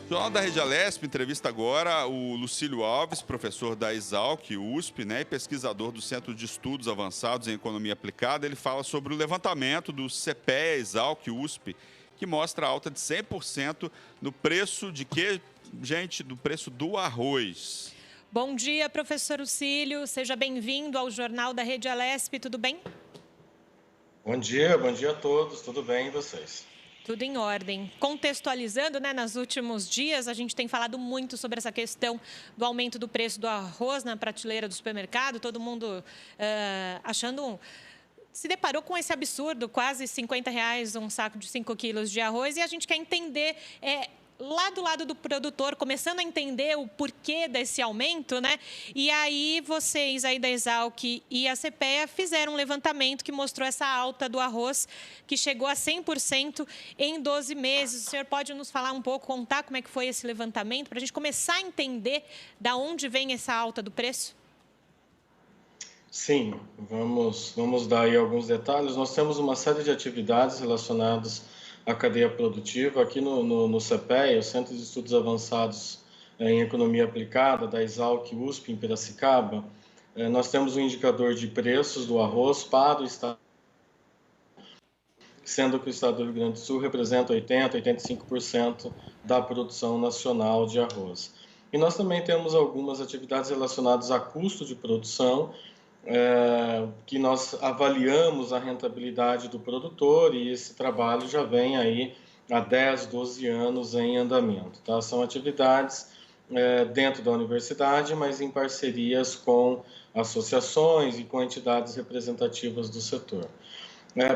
Jornal da Rede Alesp entrevista agora o Lucílio Alves, professor da Exalc, USP, e pesquisador do Centro de Estudos Avançados em Economia Aplicada. Ele fala sobre o levantamento do CPEA Exalc USP, que mostra a alta de 100% no preço de quê, gente? Do preço do arroz. Bom dia, professor Lucílio. Seja bem-vindo ao Jornal da Rede Alesp. Tudo bem? Bom dia a todos. Tudo bem e vocês? Tudo em ordem. Contextualizando, nos últimos dias, a gente tem falado muito sobre essa questão do aumento do preço do arroz na prateleira do supermercado. Todo mundo se deparou com esse absurdo, quase R$50 um saco de 5 quilos de arroz. E a gente quer entender, lá do lado do produtor, começando a entender o porquê desse aumento, E aí, vocês aí da Exalc e a CPEA fizeram um levantamento que mostrou essa alta do arroz, que chegou a 100% em 12 meses. O senhor pode nos falar um pouco, contar como é que foi esse levantamento, para a gente começar a entender de onde vem essa alta do preço? Sim, vamos dar aí alguns detalhes. Nós temos uma série de atividades relacionadas à cadeia produtiva. Aqui no CPEA, o Centro de Estudos Avançados em Economia Aplicada, da Exalc USP, em Piracicaba, nós temos um indicador de preços do arroz para o estado, sendo que o estado do Rio Grande do Sul representa 85% da produção nacional de arroz. E nós também temos algumas atividades relacionadas a custo de produção, que nós avaliamos a rentabilidade do produtor, e esse trabalho já vem aí há 10, 12 anos em andamento. Tá? São atividades dentro da universidade, mas em parcerias com associações e com entidades representativas do setor.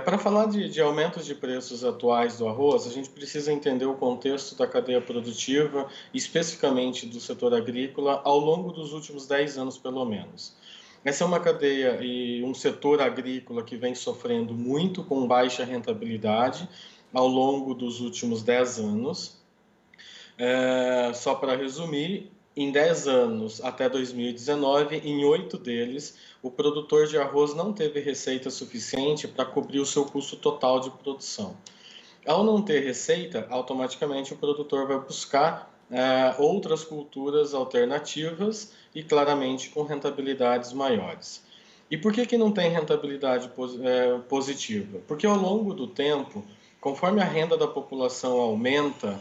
Para falar de aumentos de preços atuais do arroz, a gente precisa entender o contexto da cadeia produtiva, especificamente do setor agrícola, ao longo dos últimos 10 anos, pelo menos. Essa é uma cadeia e um setor agrícola que vem sofrendo muito com baixa rentabilidade ao longo dos últimos 10 anos. Só para resumir, em 10 anos até 2019, em 8 deles, o produtor de arroz não teve receita suficiente para cobrir o seu custo total de produção. Ao não ter receita, automaticamente o produtor vai buscar outras culturas alternativas e claramente com rentabilidades maiores. E por que não tem rentabilidade positiva? Porque ao longo do tempo, conforme a renda da população aumenta,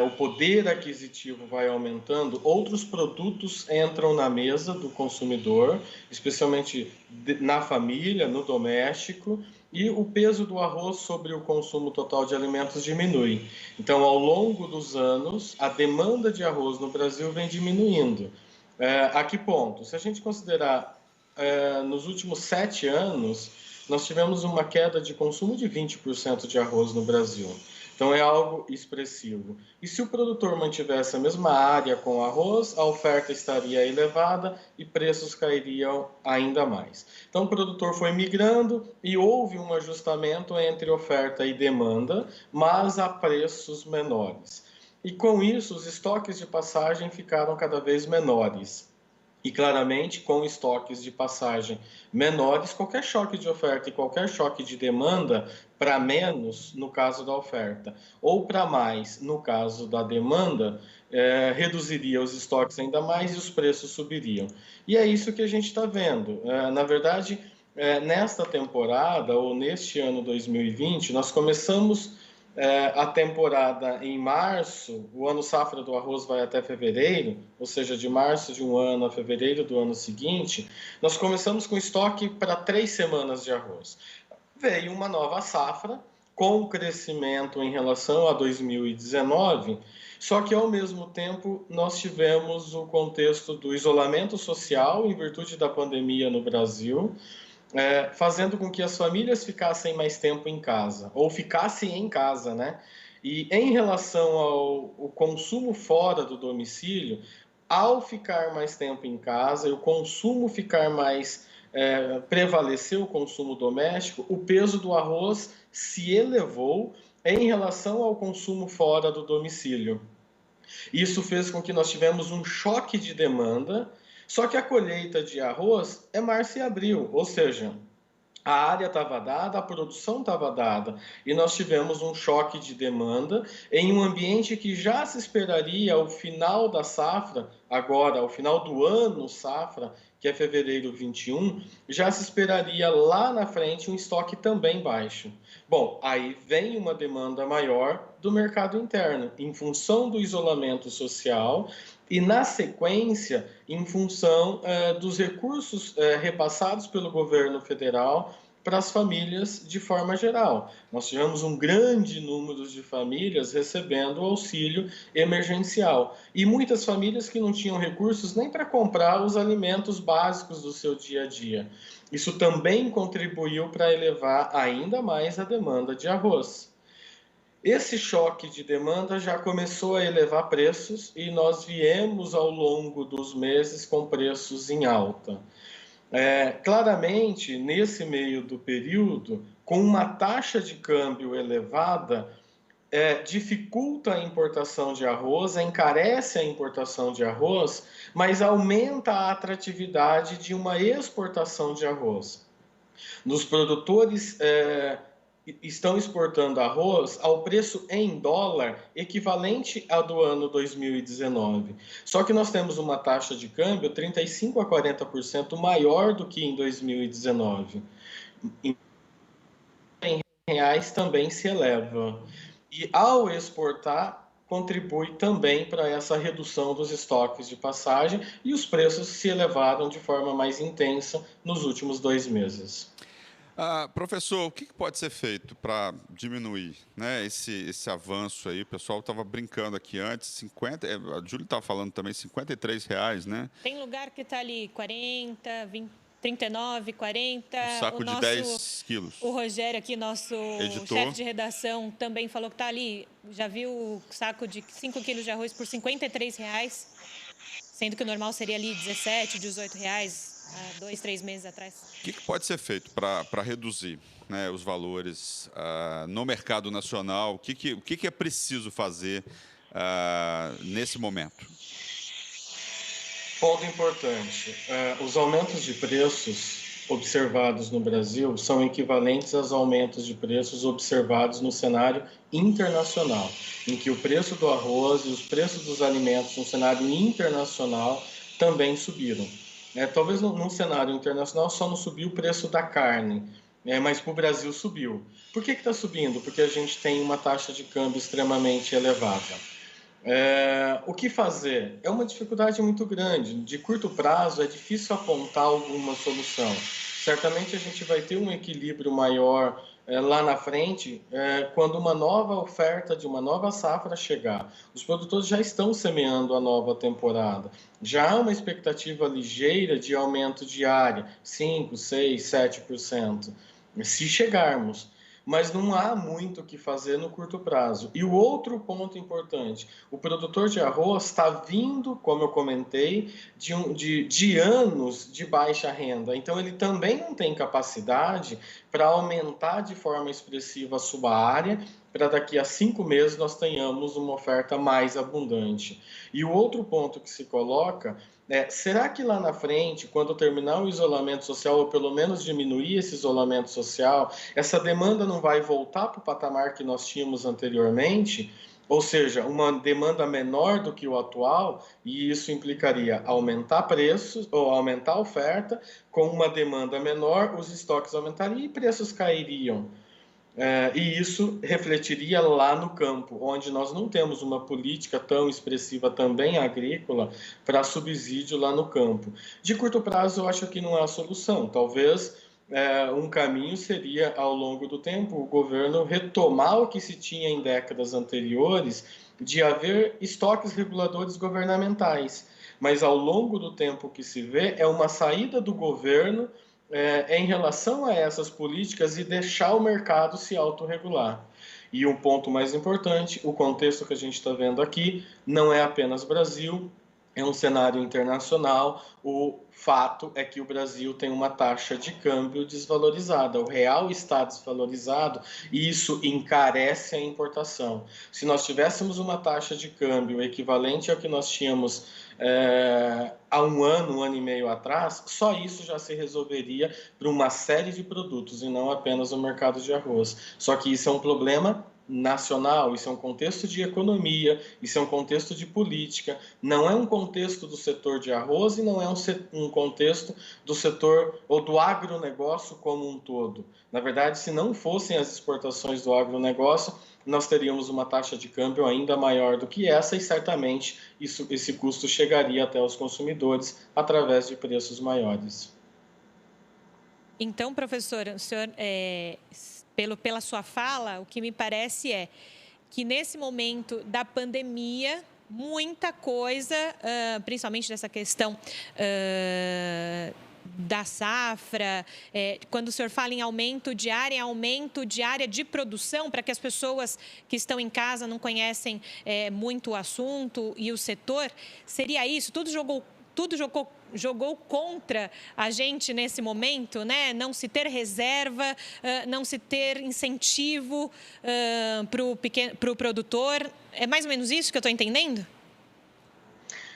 o poder aquisitivo vai aumentando, outros produtos entram na mesa do consumidor, especialmente na família, no doméstico, e o peso do arroz sobre o consumo total de alimentos diminui. Então, ao longo dos anos, a demanda de arroz no Brasil vem diminuindo. A que ponto? Se a gente considerar nos últimos 7 anos, nós tivemos uma queda de consumo de 20% de arroz no Brasil. Então, é algo expressivo. E se o produtor mantivesse a mesma área com arroz, a oferta estaria elevada e preços cairiam ainda mais. Então, o produtor foi migrando e houve um ajustamento entre oferta e demanda, mas a preços menores. E com isso, os estoques de passagem ficaram cada vez menores. E claramente, com estoques de passagem menores, qualquer choque de oferta e qualquer choque de demanda, para menos no caso da oferta, ou para mais no caso da demanda, reduziria os estoques ainda mais e os preços subiriam. E é isso que a gente está vendo. Na verdade, nesta temporada, ou neste ano 2020, nós começamos a temporada em março. O ano safra do arroz vai até fevereiro, ou seja, de março de um ano a fevereiro do ano seguinte. Nós começamos com estoque para 3 semanas de arroz. Veio uma nova safra com crescimento em relação a 2019, só que ao mesmo tempo nós tivemos o contexto do isolamento social em virtude da pandemia no Brasil, fazendo com que as famílias ficassem mais tempo em casa, ou ficassem em casa, E em relação ao consumo fora do domicílio, ao ficar mais tempo em casa e o consumo ficar mais, prevaleceu o consumo doméstico, o peso do arroz se elevou em relação ao consumo fora do domicílio. Isso fez com que nós tivemos um choque de demanda, só que a colheita de arroz é março e abril, ou seja, A área estava dada, a produção estava dada, e nós tivemos um choque de demanda em um ambiente que já se esperaria ao final da safra, agora, ao final do ano safra, que é fevereiro 21, já se esperaria lá na frente um estoque também baixo. Bom, aí vem uma demanda maior do mercado interno, em função do isolamento social e, na sequência, em função dos recursos repassados pelo governo federal para as famílias de forma geral. Nós tivemos um grande número de famílias recebendo o auxílio emergencial e muitas famílias que não tinham recursos nem para comprar os alimentos básicos do seu dia a dia. Isso também contribuiu para elevar ainda mais a demanda de arroz. Esse choque de demanda já começou a elevar preços e nós viemos ao longo dos meses com preços em alta. Claramente, nesse meio do período, com uma taxa de câmbio elevada, dificulta a importação de arroz, encarece a importação de arroz, mas aumenta a atratividade de uma exportação de arroz. Nos produtores estão exportando arroz ao preço em dólar equivalente ao do ano 2019. Só que nós temos uma taxa de câmbio 35 a 40% maior do que em 2019. Em reais também se eleva. E ao exportar, contribui também para essa redução dos estoques de passagem e os preços se elevaram de forma mais intensa nos últimos 2 meses. Professor, o que pode ser feito para diminuir, né, esse avanço aí? O pessoal estava brincando aqui antes, 50, a Júlia estava falando também, R$ 53, né? Tem lugar que está ali 40, 20, 39, 40. Um saco de 10 quilos. O Rogério aqui, nosso chefe de redação, também falou que está ali. Já viu o saco de 5 quilos de arroz por R$ 53, sendo que o normal seria ali R$ 17, R$ 18 há 2, 3 meses atrás. O que pode ser feito para reduzir, né, os valores no mercado nacional? O que é preciso fazer nesse momento? Ponto importante. Os aumentos de preços observados no Brasil são equivalentes aos aumentos de preços observados no cenário internacional, em que o preço do arroz e os preços dos alimentos no cenário internacional também subiram. Talvez num cenário internacional só não subiu o preço da carne, mas para o Brasil subiu. Por que está subindo? Porque a gente tem uma taxa de câmbio extremamente elevada. O que fazer? É uma dificuldade muito grande. De curto prazo é difícil apontar alguma solução. Certamente a gente vai ter um equilíbrio maior lá na frente, quando uma nova oferta de uma nova safra chegar. Os produtores já estão semeando a nova temporada. Já há uma expectativa ligeira de aumento de área, 5%, 6%, 7%, se chegarmos. Mas não há muito o que fazer no curto prazo. E o outro ponto importante, o produtor de arroz está vindo, como eu comentei, de anos de baixa renda. Então, ele também não tem capacidade para aumentar de forma expressiva a sua área, para daqui a 5 meses nós tenhamos uma oferta mais abundante. E o outro ponto que se coloca será que lá na frente, quando terminar o isolamento social, ou pelo menos diminuir esse isolamento social, essa demanda não vai voltar para o patamar que nós tínhamos anteriormente? Ou seja, uma demanda menor do que o atual, e isso implicaria aumentar preços, ou aumentar a oferta, com uma demanda menor, os estoques aumentariam e preços cairiam. E isso refletiria lá no campo, onde nós não temos uma política tão expressiva também agrícola para subsídio lá no campo. De curto prazo, eu acho que não há solução. Talvez um caminho seria, ao longo do tempo, o governo retomar o que se tinha em décadas anteriores de haver estoques reguladores governamentais. Mas, ao longo do tempo que se vê, é uma saída do governo em relação a essas políticas e deixar o mercado se autorregular. E um ponto mais importante, o contexto que a gente está vendo aqui não é apenas Brasil, é um cenário internacional. O fato é que o Brasil tem uma taxa de câmbio desvalorizada, o real está desvalorizado e isso encarece a importação. Se nós tivéssemos uma taxa de câmbio equivalente ao que nós tínhamos há um ano e meio atrás, só isso já se resolveria para uma série de produtos e não apenas o mercado de arroz. Só que isso é um problema nacional, isso é um contexto de economia, isso é um contexto de política, não é um contexto do setor de arroz e não é um contexto do setor ou do agronegócio como um todo. Na verdade, se não fossem as exportações do agronegócio, nós teríamos uma taxa de câmbio ainda maior do que essa e certamente esse custo chegaria até os consumidores através de preços maiores. Então, professor, o senhor, pela sua fala, o que me parece é que nesse momento da pandemia, muita coisa, principalmente dessa questão da safra, quando o senhor fala em aumento de área de produção, para que as pessoas que estão em casa não conhecem muito o assunto e o setor, seria isso? Tudo jogou contra a gente nesse momento, né? Não se ter reserva, não se ter incentivo para o produtor. É mais ou menos isso que eu estou entendendo?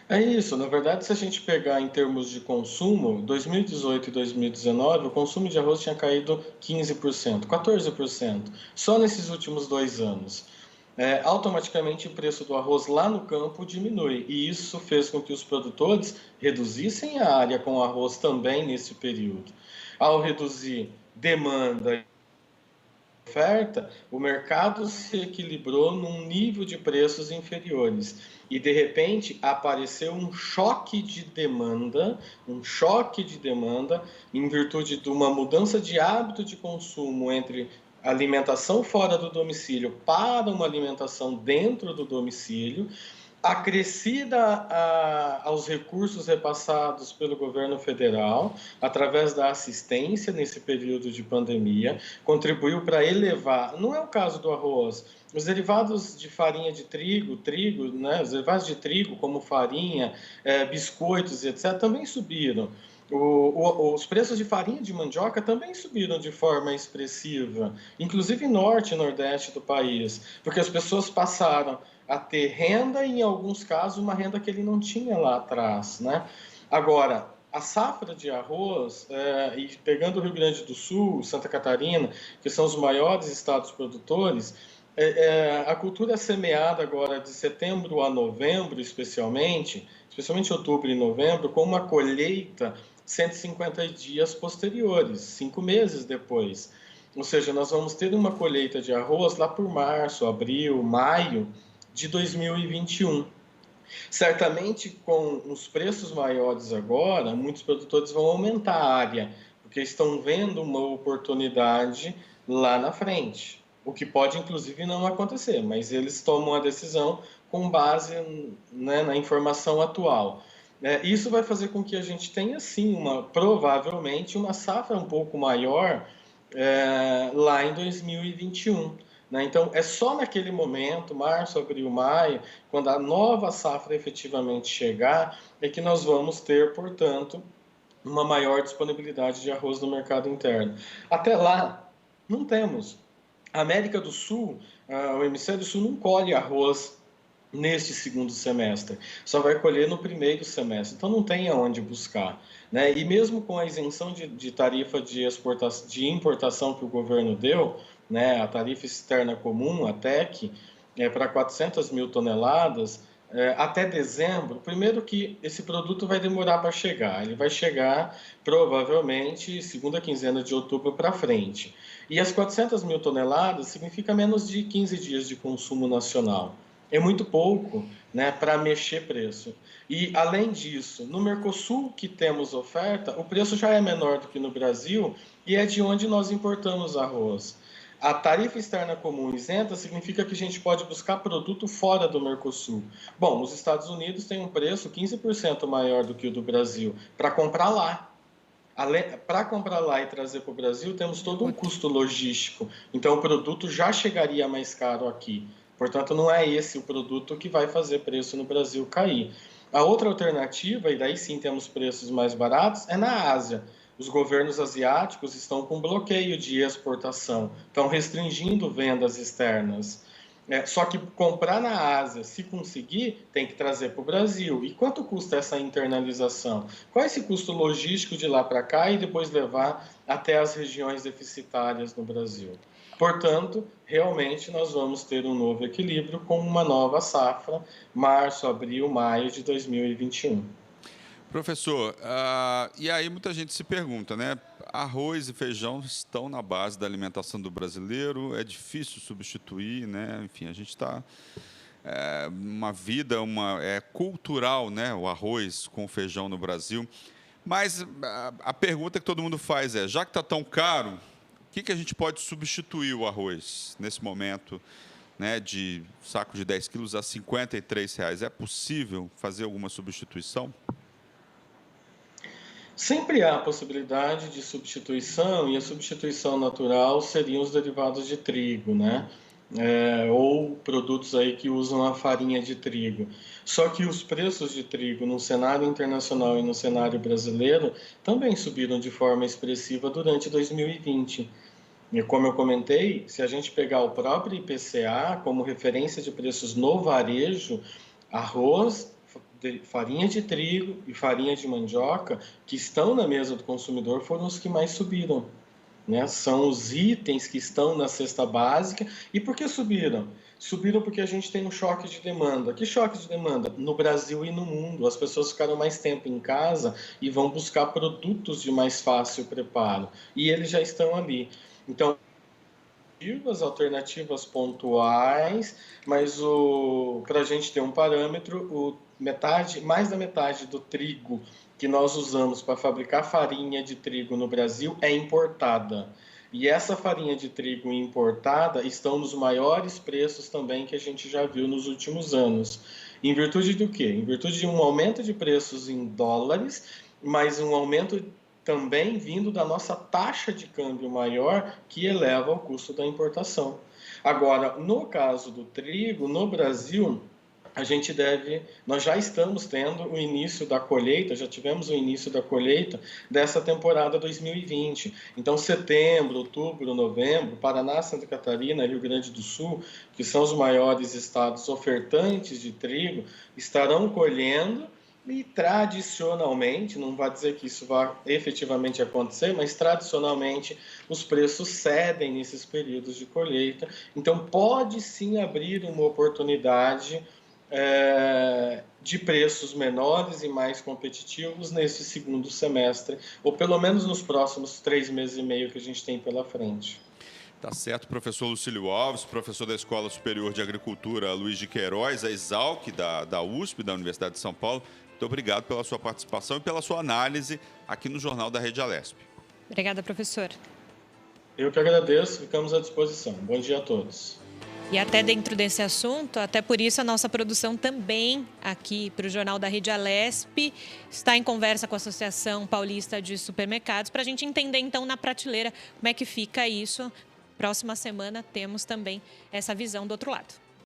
É isso, na verdade, se a gente pegar em termos de consumo, 2018 e 2019, o consumo de arroz tinha caído 15%, 14%, só nesses últimos 2 anos. Automaticamente o preço do arroz lá no campo diminui, e isso fez com que os produtores reduzissem a área com arroz também nesse período. Ao reduzir demanda oferta, o mercado se equilibrou num nível de preços inferiores. E, de repente, apareceu um choque de demanda, em virtude de uma mudança de hábito de consumo entre alimentação fora do domicílio para uma alimentação dentro do domicílio, acrescida aos recursos repassados pelo governo federal, através da assistência nesse período de pandemia, contribuiu para elevar, não é o caso do arroz, os derivados de farinha de trigo, né, os derivados de trigo como farinha, biscoitos e etc., também subiram. Os preços de farinha de mandioca também subiram de forma expressiva, inclusive norte e nordeste do país, porque as pessoas passaram a ter renda e, em alguns casos, uma renda que ele não tinha lá atrás, né? Agora, a safra de arroz, e pegando o Rio Grande do Sul, Santa Catarina, que são os maiores estados produtores, a cultura é semeada agora de setembro a novembro, especialmente outubro e novembro, com uma colheita 150 dias posteriores, 5 meses depois. Ou seja, nós vamos ter uma colheita de arroz lá por março, abril, maio de 2021. Certamente, com os preços maiores agora, muitos produtores vão aumentar a área, porque estão vendo uma oportunidade lá na frente. O que pode, inclusive, não acontecer, mas eles tomam a decisão com base, né, na informação atual. Isso vai fazer com que a gente tenha, sim, provavelmente, uma safra um pouco maior lá em 2021. Então, é só naquele momento, março, abril, maio, quando a nova safra efetivamente chegar, é que nós vamos ter, portanto, uma maior disponibilidade de arroz no mercado interno. Até lá, não temos. A América do Sul, o hemisfério sul não colhe arroz neste segundo semestre, só vai colher no primeiro semestre, então não tem aonde buscar, né? E mesmo com a isenção de tarifa de importação que o governo deu, né, a tarifa externa comum, a TEC, para 400 mil toneladas, até dezembro, primeiro que esse produto vai demorar para chegar, ele vai chegar provavelmente segunda quinzena de outubro para frente. E as 400 mil toneladas significa menos de 15 dias de consumo nacional. É muito pouco, né, para mexer preço. E, além disso, no Mercosul, que temos oferta, o preço já é menor do que no Brasil e é de onde nós importamos arroz. A tarifa externa comum isenta significa que a gente pode buscar produto fora do Mercosul. Bom, os Estados Unidos têm um preço 15% maior do que o do Brasil para comprar lá. Para comprar lá e trazer para o Brasil, temos todo um custo logístico. Então, o produto já chegaria mais caro aqui. Portanto, não é esse o produto que vai fazer preço no Brasil cair. A outra alternativa, e daí sim temos preços mais baratos, é na Ásia. Os governos asiáticos estão com bloqueio de exportação, estão restringindo vendas externas. Só que comprar na Ásia, se conseguir, tem que trazer para o Brasil. E quanto custa essa internalização? Qual é esse custo logístico de lá para cá e depois levar até as regiões deficitárias no Brasil? Portanto, realmente nós vamos ter um novo equilíbrio com uma nova safra, março, abril, maio de 2021. Professor, e aí muita gente se pergunta, né? Arroz e feijão estão na base da alimentação do brasileiro, é difícil substituir, né? Enfim, a gente está uma vida, é cultural, né? O arroz com o feijão no Brasil. Mas a pergunta que todo mundo faz é, já que está tão caro, o que a gente pode substituir o arroz nesse momento, né? De saco de 10 quilos a R$ 53,00. É possível fazer alguma substituição? Sempre há possibilidade de substituição, e a substituição natural seriam os derivados de trigo, né? Ou produtos aí que usam a farinha de trigo. Só que os preços de trigo no cenário internacional e no cenário brasileiro também subiram de forma expressiva durante 2020. E como eu comentei, se a gente pegar o próprio IPCA como referência de preços no varejo, arroz, farinha de trigo e farinha de mandioca, que estão na mesa do consumidor, foram os que mais subiram, né? São os itens que estão na cesta básica. E por que subiram? Subiram porque a gente tem um choque de demanda. Que choque de demanda? No Brasil e no mundo. As pessoas ficaram mais tempo em casa e vão buscar produtos de mais fácil preparo. E eles já estão ali. Então, alternativas pontuais, mas para a gente ter um parâmetro, mais da metade do trigo que nós usamos para fabricar farinha de trigo no Brasil é importada. E essa farinha de trigo importada estão nos maiores preços também que a gente já viu nos últimos anos. Em virtude do quê? Em virtude de um aumento de preços em dólares, mas um aumento também vindo da nossa taxa de câmbio maior, que eleva o custo da importação. Agora, no caso do trigo, no Brasil, nós já estamos tendo o início da colheita, já tivemos o início da colheita dessa temporada 2020. Então, setembro, outubro, novembro, Paraná, Santa Catarina, Rio Grande do Sul, que são os maiores estados ofertantes de trigo, estarão colhendo. E tradicionalmente, não vai dizer que isso vai efetivamente acontecer, mas tradicionalmente os preços cedem nesses períodos de colheita. Então pode sim abrir uma oportunidade de preços menores e mais competitivos nesse segundo semestre, ou pelo menos nos próximos 3 meses e meio que a gente tem pela frente. Tá certo, professor Lucílio Alves, professor da Escola Superior de Agricultura Luiz de Queiroz, a ESALQ da USP, da Universidade de São Paulo. Muito obrigado pela sua participação e pela sua análise aqui no Jornal da Rede Alesp. Obrigada, professor. Eu que agradeço, ficamos à disposição. Bom dia a todos. E até dentro desse assunto, até por isso a nossa produção também aqui para o Jornal da Rede Alesp está em conversa com a Associação Paulista de Supermercados para a gente entender então na prateleira como é que fica isso. Próxima semana temos também essa visão do outro lado.